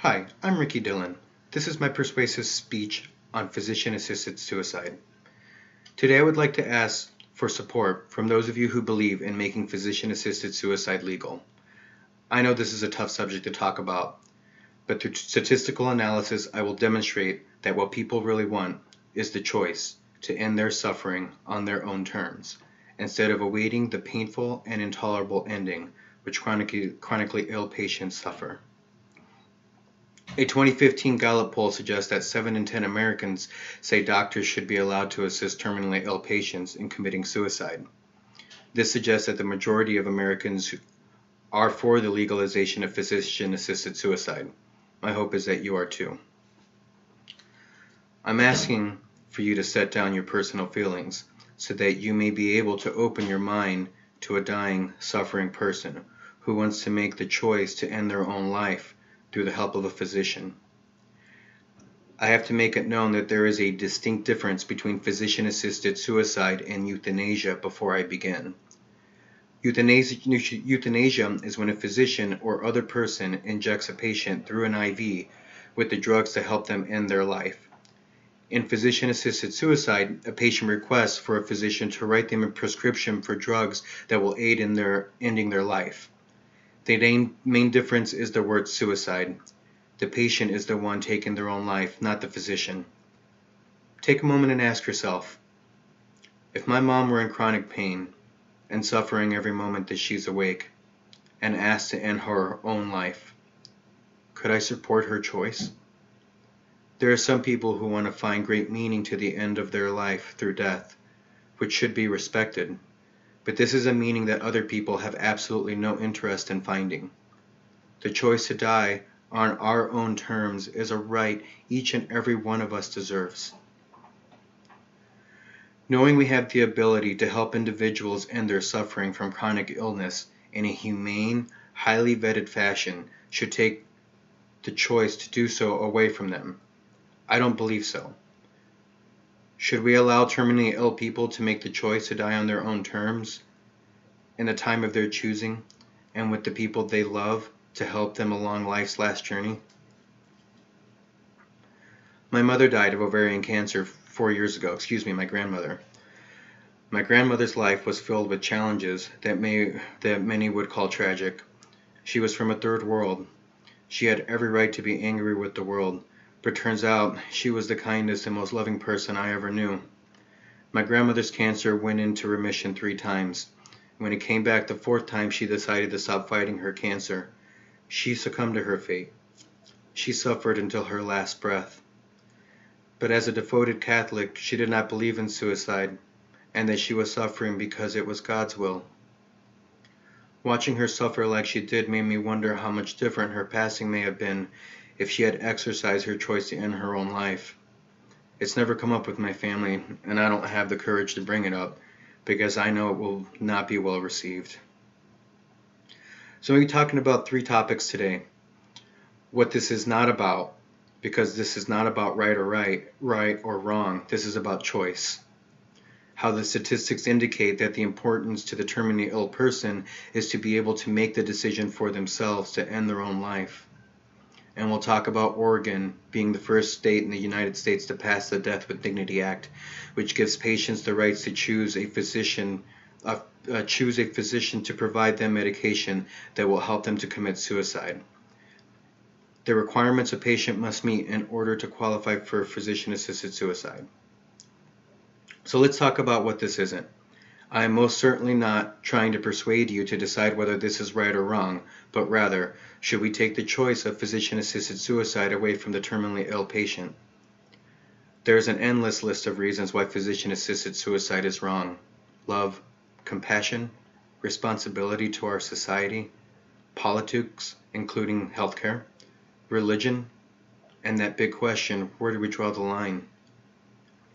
Hi, I'm Ricky Dillon. This is my persuasive speech on physician-assisted suicide. Today I would like to ask for support from those of you who believe in making physician-assisted suicide legal. I know this is a tough subject to talk about, but through statistical analysis I will demonstrate that what people really want is the choice to end their suffering on their own terms, instead of awaiting the painful and intolerable ending which chronically ill patients suffer. A 2015 Gallup poll suggests that 7 in 10 Americans say doctors should be allowed to assist terminally ill patients in committing suicide. This suggests that the majority of Americans are for the legalization of physician-assisted suicide. My hope is that you are too. I'm asking for you to set down your personal feelings so that you may be able to open your mind to a dying, suffering person who wants to make the choice to end their own life through the help of a physician. I have to make it known that there is a distinct difference between physician-assisted suicide and euthanasia before I begin. Euthanasia is when a physician or other person injects a patient through an IV with the drugs to help them end their life. In physician-assisted suicide, a patient requests for a physician to write them a prescription for drugs that will aid in ending their life. The main difference is the word suicide. The patient is the one taking their own life, not the physician. Take a moment and ask yourself, if my mom were in chronic pain and suffering every moment that she's awake and asked to end her own life, could I support her choice? There are some people who want to find great meaning to the end of their life through death, which should be respected. But this is a meaning that other people have absolutely no interest in finding. The choice to die on our own terms is a right each and every one of us deserves. Knowing we have the ability to help individuals end their suffering from chronic illness in a humane, highly vetted fashion should take the choice to do so away from them. I don't believe so. Should we allow terminally ill people to make the choice to die on their own terms, in the time of their choosing, and with the people they love to help them along life's last journey? My mother died of ovarian cancer 4 years ago. My grandmother. My grandmother's life was filled with challenges that many would call tragic. She was from a third world. She had every right to be angry with the world, but turns out she was the kindest and most loving person I ever knew. My grandmother's cancer went into remission 3 times. When it came back the 4th time, she decided to stop fighting her cancer. She succumbed to her fate. She suffered until her last breath. But as a devoted Catholic, she did not believe in suicide, and that she was suffering because it was God's will. Watching her suffer like she did made me wonder how much different her passing may have been if she had exercised her choice to end her own life. It's never come up with my family, and I don't have the courage to bring it up, because I know it will not be well received. So we'll be talking about 3 topics today. What this is not about, because this is not about right or wrong. This is about choice. How the statistics indicate that the importance to the terminally ill person is to be able to make the decision for themselves to end their own life. And we'll talk about Oregon being the first state in the United States to pass the Death with Dignity Act, which gives patients the rights to choose a physician to provide them medication that will help them to commit suicide. The requirements a patient must meet in order to qualify for physician-assisted suicide. So let's talk about what this isn't. I am most certainly not trying to persuade you to decide whether this is right or wrong, but rather, should we take the choice of physician-assisted suicide away from the terminally ill patient? There is an endless list of reasons why physician-assisted suicide is wrong. Love, compassion, responsibility to our society, politics, including healthcare, religion, and that big question, where do we draw the line?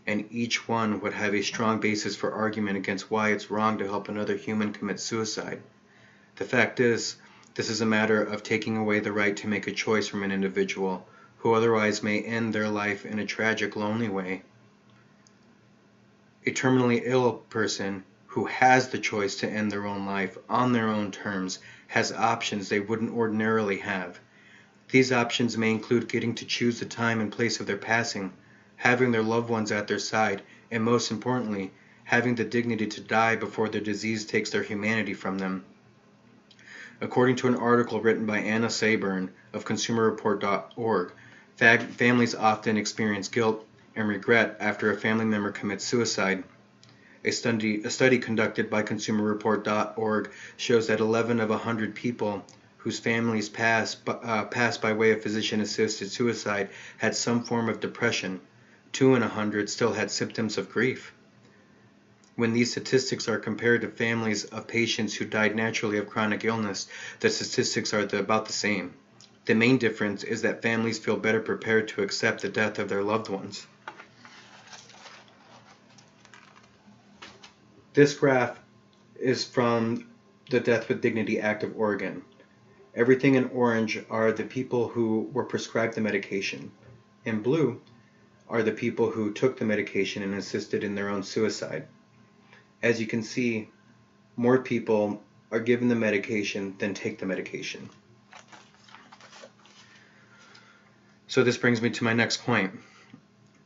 And each one would have a strong basis for argument against why it's wrong to help another human commit suicide. The fact is, this is a matter of taking away the right to make a choice from an individual who otherwise may end their life in a tragic, lonely way. A terminally ill person who has the choice to end their own life on their own terms has options they wouldn't ordinarily have. These options may include getting to choose the time and place of their passing, having their loved ones at their side, and most importantly, having the dignity to die before their disease takes their humanity from them. According to an article written by Anna Sayburn of ConsumerReport.org, families often experience guilt and regret after a family member commits suicide. A study conducted by ConsumerReport.org shows that 11 of 100 people whose families passed by way of physician-assisted suicide had some form of depression. 2 in 100 still had symptoms of grief. When these statistics are compared to families of patients who died naturally of chronic illness, the statistics are about the same. The main difference is that families feel better prepared to accept the death of their loved ones. This graph is from the Death with Dignity Act of Oregon. Everything in orange are the people who were prescribed the medication. In blue are the people who took the medication and assisted in their own suicide. As you can see, more people are given the medication than take the medication. So this brings me to my next point.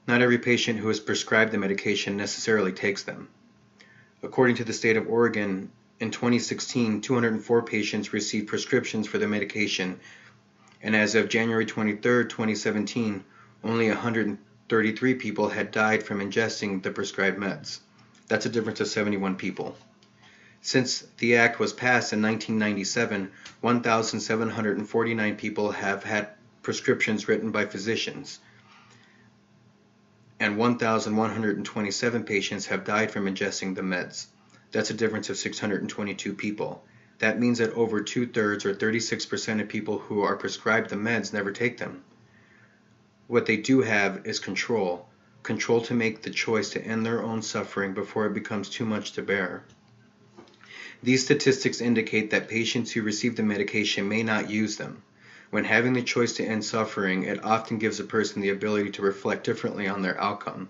Not every patient who is prescribed the medication necessarily takes them. According to the state of Oregon, in 2016, 204 patients received prescriptions for the medication, and as of January 23, 2017, only 133 people had died from ingesting the prescribed meds. That's a difference of 71 people. Since the act was passed in 1997, 1,749 people have had prescriptions written by physicians, and 1,127 patients have died from ingesting the meds. That's a difference of 622 people. That means that over 2/3 or 36% of people who are prescribed the meds never take them. What they do have is control to make the choice to end their own suffering before it becomes too much to bear. These statistics indicate that patients who receive the medication may not use them. When having the choice to end suffering, it often gives a person the ability to reflect differently on their outcome.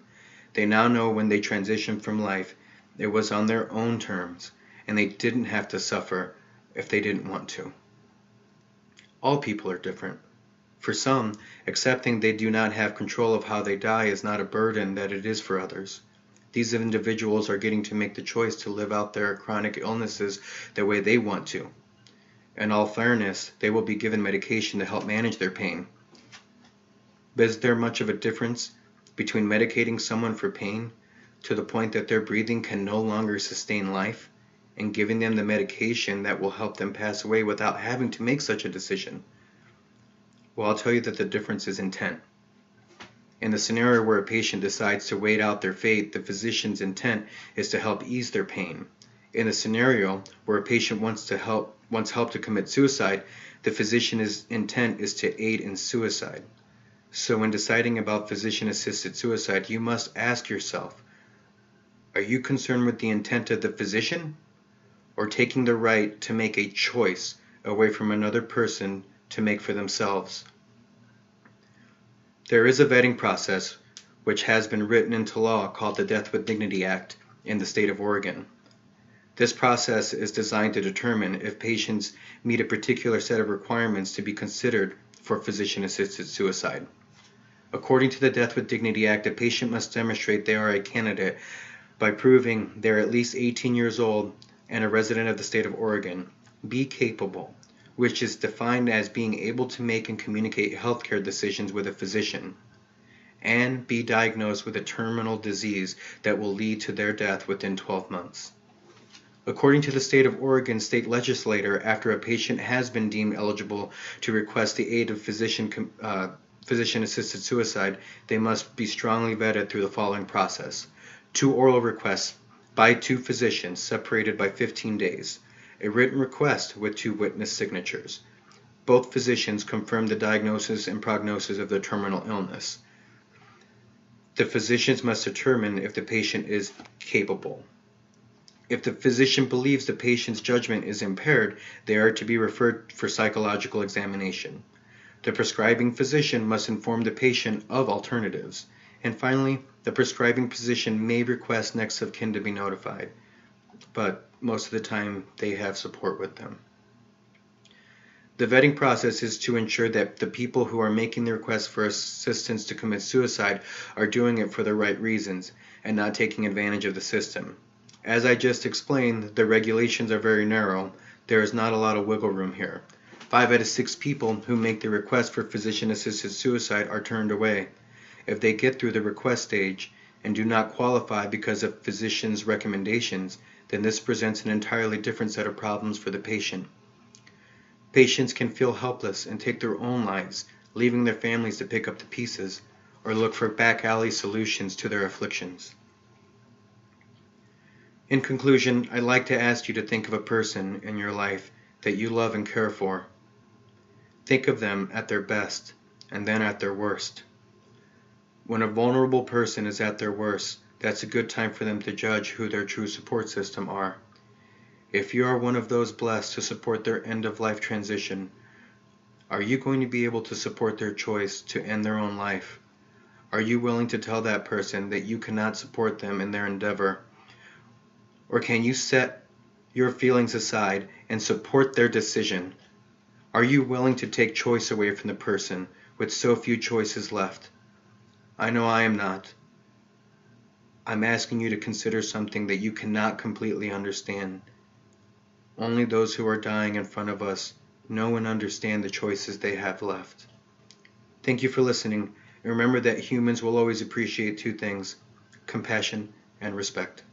They now know when they transition from life, it was on their own terms, and they didn't have to suffer if they didn't want to. All people are different. For some, accepting they do not have control of how they die is not a burden that it is for others. These individuals are getting to make the choice to live out their chronic illnesses the way they want to. In all fairness, they will be given medication to help manage their pain. But is there much of a difference between medicating someone for pain to the point that their breathing can no longer sustain life, and giving them the medication that will help them pass away without having to make such a decision? Well, I'll tell you that the difference is intent. In the scenario where a patient decides to wait out their fate, the physician's intent is to help ease their pain. In the scenario where a patient wants help to commit suicide, the physician's intent is to aid in suicide. So when deciding about physician-assisted suicide, you must ask yourself, are you concerned with the intent of the physician, or taking the right to make a choice away from another person to make for themselves? There is a vetting process which has been written into law called the Death with Dignity Act in the state of Oregon. This process is designed to determine if patients meet a particular set of requirements to be considered for physician-assisted suicide. According to the Death with Dignity Act, a patient must demonstrate they are a candidate by proving they're at least 18 years old and a resident of the state of Oregon, be capable, which is defined as being able to make and communicate healthcare decisions with a physician, and be diagnosed with a terminal disease that will lead to their death within 12 months. According to the state of Oregon state legislature, after a patient has been deemed eligible to request the aid of physician-assisted suicide, they must be strongly vetted through the following process: 2 oral requests by 2 physicians separated by 15 days, a written request with 2 witness signatures. Both physicians confirm the diagnosis and prognosis of the terminal illness. The physicians must determine if the patient is capable. If the physician believes the patient's judgment is impaired, they are to be referred for psychological examination. The prescribing physician must inform the patient of alternatives. And finally, the prescribing physician may request next of kin to be notified, but most of the time they have support with them. The vetting process is to ensure that the people who are making the request for assistance to commit suicide are doing it for the right reasons and not taking advantage of the system. As I just explained, the regulations are very narrow. There is not a lot of wiggle room here. 5 out of 6 people who make the request for physician-assisted suicide are turned away. If they get through the request stage and do not qualify because of physicians' recommendations, then this presents an entirely different set of problems for the patient. Patients can feel helpless and take their own lives, leaving their families to pick up the pieces or look for back alley solutions to their afflictions. In conclusion, I'd like to ask you to think of a person in your life that you love and care for. Think of them at their best and then at their worst. When a vulnerable person is at their worst, that's a good time for them to judge who their true support system are. If you are one of those blessed to support their end-of-life transition, are you going to be able to support their choice to end their own life? Are you willing to tell that person that you cannot support them in their endeavor? Or can you set your feelings aside and support their decision? Are you willing to take choice away from the person with so few choices left? I know I am not. I'm asking you to consider something that you cannot completely understand. Only those who are dying in front of us know and understand the choices they have left. Thank you for listening, and remember that humans will always appreciate 2 things: compassion and respect.